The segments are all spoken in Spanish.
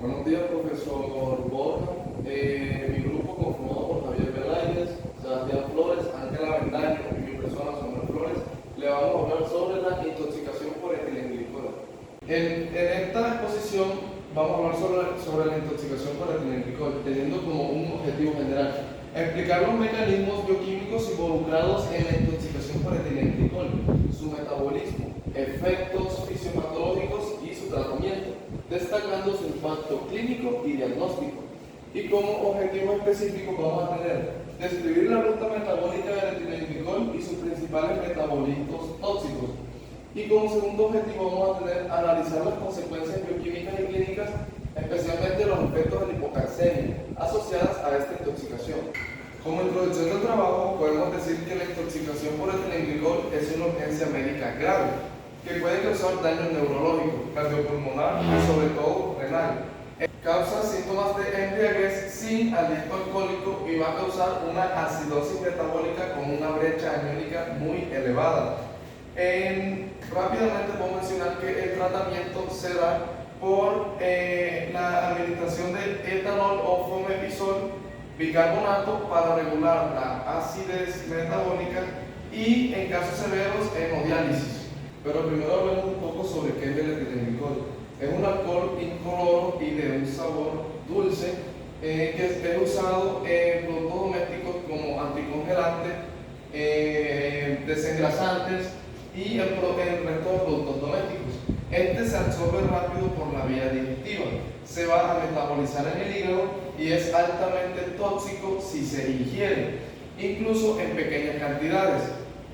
Buenos días, profesor Borja. Mi grupo conformado por Javier Beláñez, Sebastián Flores, Ángela Bendaño y mi persona, Samuel Flores, le vamos a hablar sobre la intoxicación por etilenglicol. En esta exposición vamos a hablar sobre la intoxicación por etilenglicol, teniendo como un objetivo general explicar los mecanismos bioquímicos involucrados en la intoxicación por etilenglicol, su metabolismo, efectos fisiopatológicos y su tratamiento, destacando su impacto clínico y diagnóstico. Y como objetivo específico vamos a tener describir la ruta metabólica del etilenglicol y sus principales metabolitos tóxicos. Y como segundo objetivo vamos a tener analizar las consecuencias bioquímicas y clínicas, especialmente los efectos de la hipocalcemia asociadas a esta intoxicación. Como introducción del trabajo, podemos decir que la intoxicación por etilenglicol es una urgencia médica grave, que puede causar daño neurológico, cardiopulmonar y sobre todo renal. Causa síntomas de embriaguez sin aliento alcohólico y va a causar una acidosis metabólica con una brecha aniónica muy elevada. Rápidamente puedo mencionar que el tratamiento se da por la administración de etanol o fomepizol, bicarbonato para regular la acidez metabólica y en casos severos hemodiálisis. Pero primero hablemos un poco sobre qué es el etilenglicol. Es un alcohol incoloro y de un sabor dulce que es usado en productos domésticos como anticongelantes, desengrasantes y el resto de productos domésticos. Este se absorbe rápido por la vía digestiva, se va a metabolizar en el hígado y es altamente tóxico si se ingiere, incluso en pequeñas cantidades.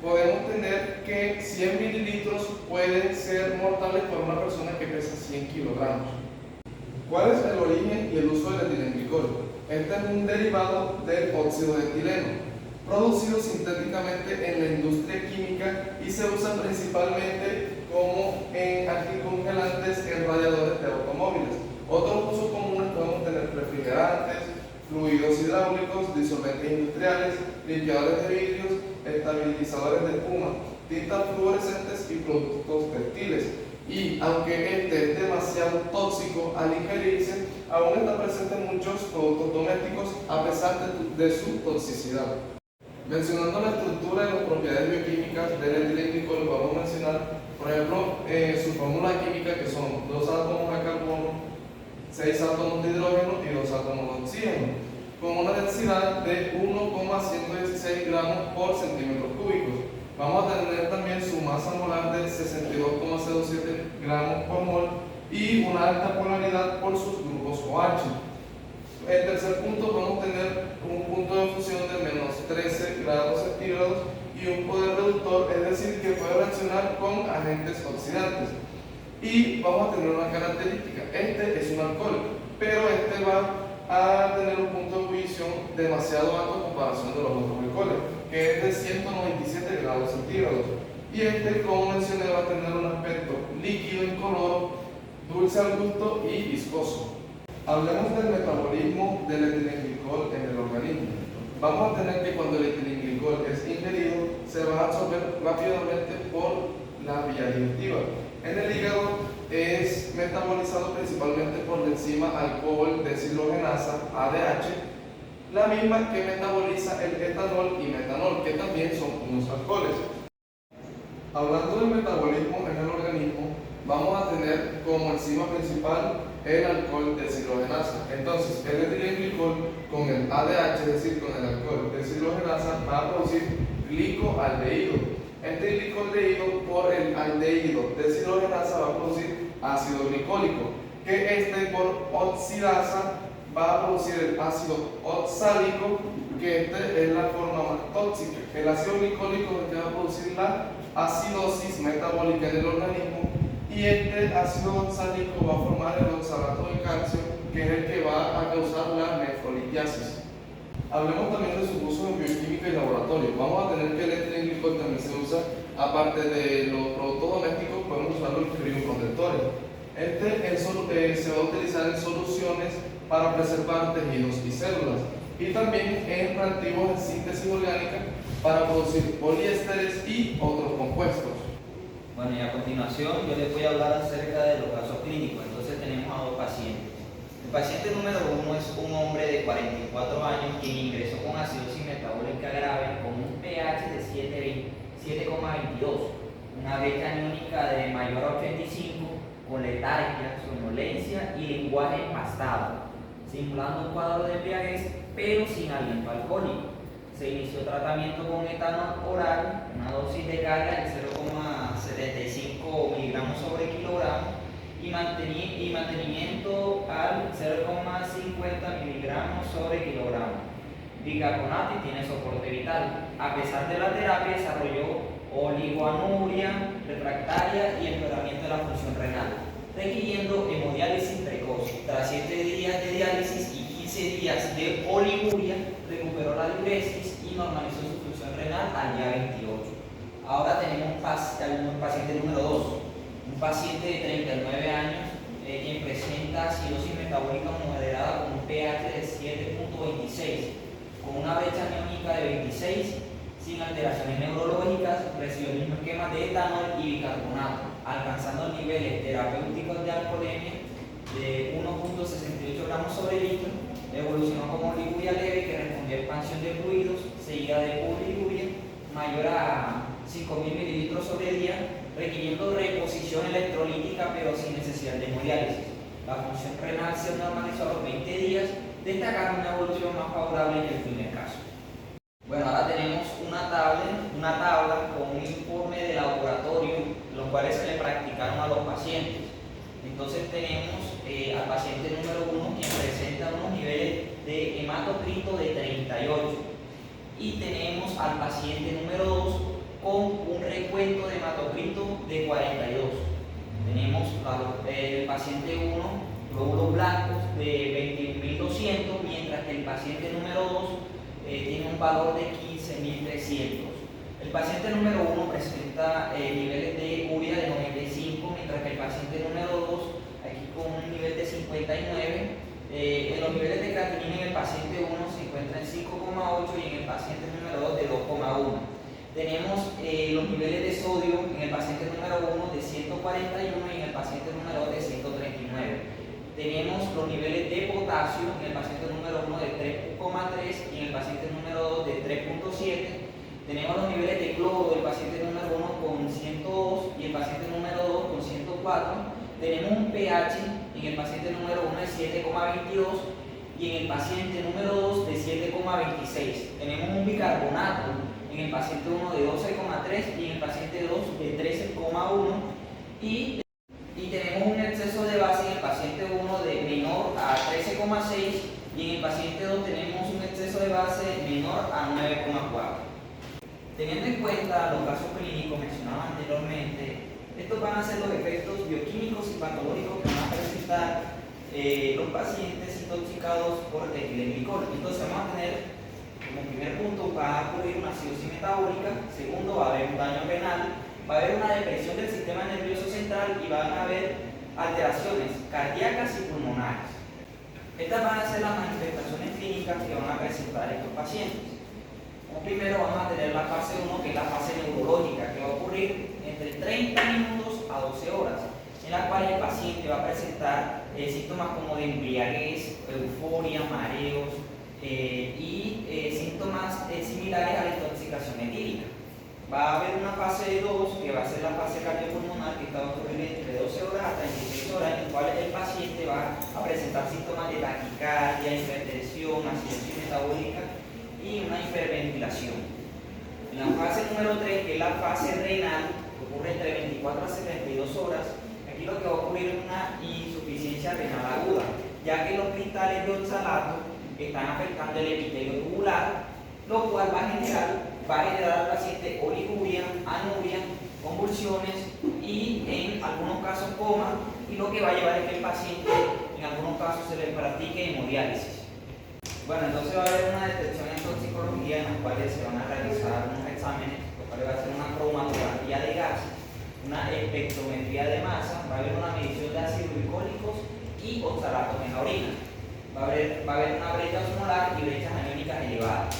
Podemos tener que 100 mililitros pueden ser mortales para una persona que pesa 100 kilogramos. ¿Cuál es el origen y el uso del etilenglicol? Este es un derivado del óxido de etileno, producido sintéticamente en la industria química y se usa principalmente como en anticongelantes en radiadores de automóviles. Otros usos comunes podemos tener refrigerantes, fluidos hidráulicos, disolventes industriales, limpiadores de vidrios, estabilizadores de espuma, tintas fluorescentes y productos textiles. Y aunque este es demasiado tóxico al ingerirse, aún está presente en muchos productos domésticos a pesar de su toxicidad. Mencionando la estructura y las propiedades bioquímicas del etilenglicol, vamos a mencionar, por ejemplo, su fórmula química, que son 2 átomos de carbono, 6 átomos de hidrógeno y 2 átomos de oxígeno, con una densidad de 1,116 gramos por centímetros cúbicos. Vamos a tener también su masa molar de 62,07 gramos por mol y una alta polaridad por sus grupos OH. En tercer punto vamos a tener un punto de fusión de menos 13 grados centígrados y un poder reductor, es decir, que puede reaccionar con agentes oxidantes. Y vamos a tener una característica: este es un alcohol, pero este va a tener un punto de ebullición demasiado alto en comparación de los otros alcoholes, que es de 197 grados centígrados. Y este, como mencioné, va a tener un aspecto líquido, incoloro, dulce al gusto y viscoso. Hablemos del metabolismo del etilenglicol en el organismo. Vamos a tener que cuando el etilenglicol es ingerido, se va a absorber rápidamente por la vía digestiva. En el hígado es metabolizado principalmente por la enzima alcohol deshidrogenasa, ADH, la misma que metaboliza el etanol y metanol, que también son unos alcoholes. Hablando del metabolismo en el organismo, vamos a tener como enzima principal el alcohol deshidrogenasa. Entonces, el etilenglicol con el ADH, es decir, con el alcohol deshidrogenasa, va a producir glicoaldehído. Este glicoaldehído por el aldehído deshidrogenasa va a producir ácido glicólico, que este por oxidasa va a producir el ácido oxálico, que este es la forma más tóxica. El ácido glicólico es el que va a producir la acidosis metabólica en el organismo, y este ácido oxálico va a formar el oxalato de calcio, que es el que va a causar la nefrolitiasis. Hablemos también de sus usos en bioquímica y laboratorio. Vamos a tener que el etilenglicol también se usa, aparte de los productos domésticos, podemos usarlo en crioprotectores. Se va a utilizar en soluciones para preservar tejidos y células, y también en reactivos de síntesis orgánica para producir poliésteres y otros compuestos. Bueno, y a continuación yo les voy a hablar acerca de los casos clínicos. Entonces tenemos a dos pacientes. paciente número 1 es un hombre de 44 años quien ingresó con acidosis metabólica grave con un pH de 7,22, una beta aniónica de mayor a 85, con letargia, somnolencia y lenguaje empastado, simulando un cuadro de embriaguez pero sin aliento alcohólico. Se inició tratamiento con etanol oral, una dosis de carga de 0,75 miligramos sobre kilogramo y mantenimiento al 0,50 miligramos sobre kilogramo. Bicarbonato y tiene soporte vital. A pesar de la terapia, desarrolló oligoanuria refractaria y empeoramiento de la función renal, requiriendo hemodiálisis precoz. Tras 7 días de diálisis y 15 días de oliguria, recuperó la diuresis y normalizó su función renal al día 28. Ahora tenemos un paciente número 2, un paciente de 39 años quien presenta acidosis metabólica moderada con un pH de 7,26, con una brecha aniónica de 26, sin alteraciones neurológicas, recibió el mismo esquema de etanol y bicarbonato, alcanzando niveles terapéuticos de alcoholemia de 1,68 gramos sobre litro. Evolucionó como oliguria leve que respondió a expansión de fluidos, seguida de oliguria mayor a 5.000 mililitros sobre día, requiriendo reposición electrolítica pero sin necesidad de hemodiálisis. La función renal se normalizó a los 20 días, destacando una evolución más favorable que el primer caso. Bueno, ahora tenemos una tabla con un informe de laboratorio, los cuales se le practicaron a los pacientes. Entonces tenemos al paciente número 1 quien presenta unos niveles de hematocrito de 38 y tenemos al paciente número 2 con un recuento de hematocrito de 42. Tenemos el paciente 1 glóbulos blancos de 20.200, mientras que el paciente número 2 tiene un valor de 15.300. El paciente número 1 presenta niveles de urea de 95, mientras que el paciente número 2 aquí con un nivel de 59. En los niveles de creatinina en el paciente 1 se encuentra en 5,8 y en el paciente número 2 de 2,1. Tenemos los niveles de sodio en el paciente número 1 de 141 y en el paciente número 2 de 139. Tenemos los niveles de potasio en el paciente número 1 de 3,3 y en el paciente número 2 de 3,7. Tenemos los niveles de cloro del paciente número 1 con 102 y el paciente número 2 con 104. Tenemos un pH en el paciente número 1 de 7,22 y en el paciente número 2 de 7,26. Tenemos un bicarbonato en el paciente 1 de 12,3 y en el paciente 2 de 13,1 y tenemos un exceso de base en el paciente 1 de menor a 13,6 y en el paciente 2 tenemos un exceso de base menor a 9,4. Teniendo en cuenta los casos clínicos mencionados anteriormente, estos van a ser los efectos bioquímicos y patológicos que van a presentar los pacientes intoxicados por etilenglicol. Entonces vamos a tener, como primer punto, va a ocurrir una acidosis metabólica. Segundo, va a haber un daño renal, va a haber una depresión del sistema nervioso central y van a haber alteraciones cardíacas y pulmonares. Estas van a ser las manifestaciones clínicas que van a presentar estos pacientes. Como primero vamos a tener la fase 1, que es la fase neurológica, que va a ocurrir entre 30 minutos a 12 horas, en la cual el paciente va a presentar síntomas como de embriaguez, euforia, mareos y síntomas similares a la intoxicación etílica. Va a haber una fase 2, que va a ser la fase cardiopulmonar, que va a ocurrir entre 12 horas a 36 horas, en la cual el paciente va a presentar síntomas de taquicardia, hipertensión, acidosis metabólica y una hiperventilación. En la fase número 3, que es la fase renal, que ocurre entre 24 a 72 horas, aquí lo que va a ocurrir es una insuficiencia renal aguda, ya que los cristales de oxalato están afectando el epitelio tubular, lo cual va a generar al paciente oliguria, anuria, convulsiones y en algunos casos coma, y lo que va a llevar es que el paciente en algunos casos se le practique hemodiálisis. Bueno, entonces va a haber una detección en toxicología en las cuales se van a realizar unos exámenes, los cuales va a ser una cromatografía de gases, una espectrometría de masa, va a haber una medición de ácidos glicólicos y oxalatos en la orina. Va a haber una brecha osmolar y brechas aniónicas elevadas.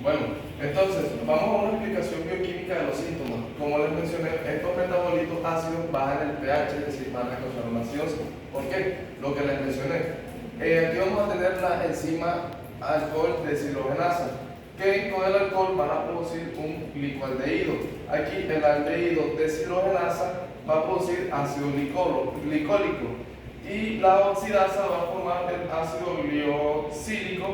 Bueno, Entonces, vamos a una explicación bioquímica de los síntomas. Como les mencioné, estos metabolitos ácidos bajan el pH, es decir, van a causar una acidosis. ¿Por qué? Lo que les mencioné. Aquí vamos a tener la enzima alcohol deshidrogenasa, que con el alcohol van a producir un glicoaldehído. Aquí el aldehído deshidrogenasa va a producir ácido glicólico y la oxidasa va a formar el ácido gliosílico,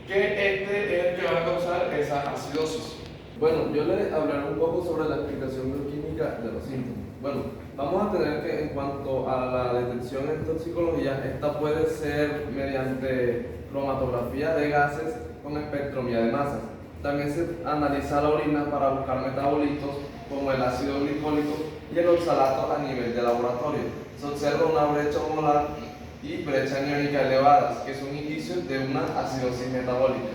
que este es el que va a causar esa acidosis. Bueno, yo les hablaré un poco sobre la explicación bioquímica de los síntomas. Bueno, vamos a tener que en cuanto a la detección en toxicología, esta puede ser mediante cromatografía de gases con espectromía de masas. También se analiza la orina para buscar metabolitos como el ácido glicólico y el oxalato a nivel de laboratorio. Se observa una brecha molar y brecha aniónica elevadas, que son indicios de una acidosis metabólica.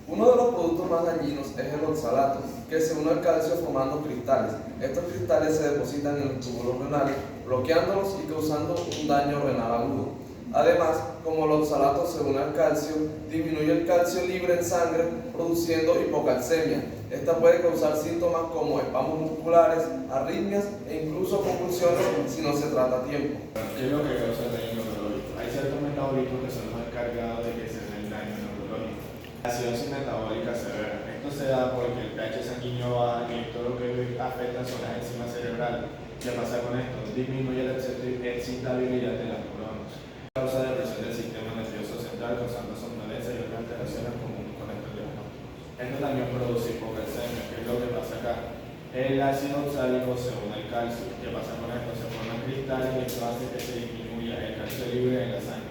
Uno de los productos más dañinos es el oxalato, que se une al calcio formando cristales. Estos cristales se depositan en los túbulos renales, bloqueándolos y causando un daño renal agudo. Además, como el oxalato se une al calcio, disminuye el calcio libre en sangre, produciendo hipocalcemia. Esta puede causar síntomas como espasmos musculares, arritmias e incluso convulsiones si no se trata a tiempo. ¿Qué es lo que causa el daño neurológico? Hay ciertos metabolitos que son los encargados de que se dé el daño neurológico. La acidosis metabólica severa. Esto se da porque el pH sanguíneo baja y todo lo que afecta son las enzimas cerebrales. ¿Qué pasa con esto? Disminuye la excitabilidad de las neuronas. Causa depresión del sistema nervioso central, causando somnolencia y otras alteraciones comunes con estos diagnósticos. Esto también produce hipocalcemia, que es lo que pasa acá. El ácido oxálico se une al calcio. ¿Qué pasa con esto? Se forman cristales y esto hace que se disminuya el calcio libre en la sangre.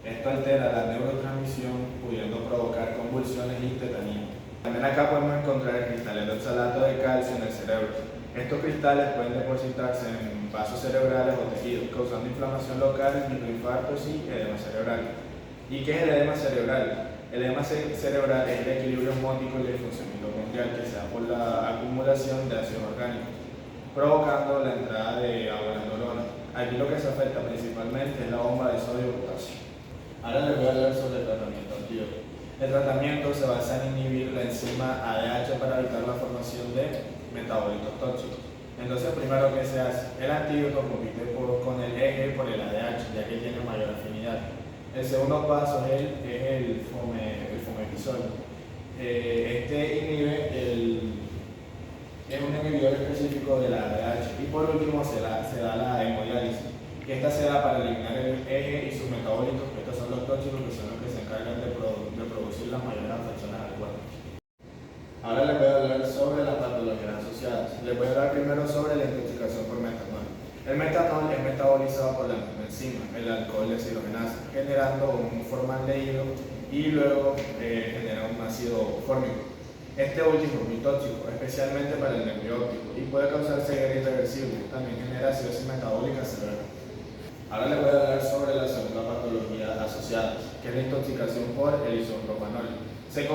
Esto altera la neurotransmisión, pudiendo provocar convulsiones y tetanía. También acá podemos encontrar el cristal de oxalato de calcio en el cerebro. Estos cristales pueden depositarse en vasos cerebrales o tejidos, causando inflamación local, microinfartos y edema cerebral. ¿Y qué es el edema cerebral? El edema cerebral es el equilibrio osmótico y el disfunción mitocondrial que se da por la acumulación de ácidos orgánicos, provocando la entrada de agua en las neuronas. Aquí lo que se afecta principalmente es la bomba de sodio y potasio. Ahora les voy a hablar sobre el tratamiento antibiótico. El tratamiento se basa en inhibir la enzima ADH para evitar la formación de metabolitos tóxicos. Entonces, primero, ¿qué se hace? El antídoto compite con el eje por el ADH, ya que tiene mayor afinidad. El segundo paso es el fomepizol. Este es un inhibidor específico de la ADH. Y por último, se da la hemodiálisis, que esta se da para eliminar el eje y sus metabolitos, que estos son los tóxicos, que son los que se encargan de producir las mayores afecciones al cuerpo. Ahora les voy a hablar sobre las patologías asociadas. Les voy a hablar primero sobre la intoxicación por metanol. El metanol es metabolizado por la misma enzima, el alcohol deshidrogenasa, generando un formaldehído y luego genera un ácido fórmico. Este último es muy tóxico, especialmente para el nervio óptico, y puede causar ceguera irreversible. También genera acidosis metabólica severa. Ahora les voy a hablar sobre la segunda patología asociada, que es la intoxicación por el isopropanol. Este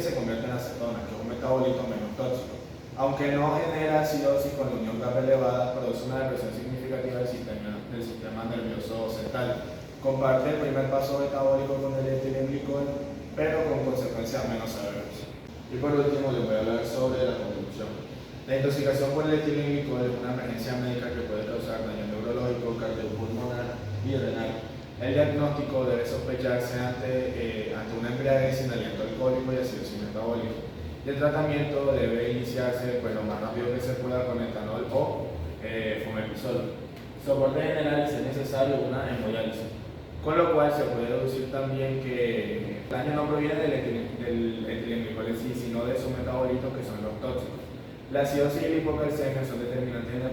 se convierte en acetona, que es un metabolito menos tóxico. Aunque no genera acidosis con la unión GAP elevada, produce una depresión significativa del sistema nervioso central. Comparte el primer paso metabólico con el etilenglicol, pero con consecuencias menos severas. Y por último les voy a hablar sobre la conclusión. La intoxicación por el etilenglicol es una emergencia médica que puede causar daño neurológico, cardiopulmonar y renal. El diagnóstico debe sospecharse ante una embriaguez sin aliento alcohólico y acidosis metabólica. Y el tratamiento debe iniciarse lo más rápido que se pueda con etanol o fomepizol. Soporte general, si es necesario, una hemodiálisis. Con lo cual se puede deducir también que el daño no proviene del etilenglicol en sí, sino de sus metabolitos, que son los tóxicos. La acidosis y la hipocalcemia son determinantes en el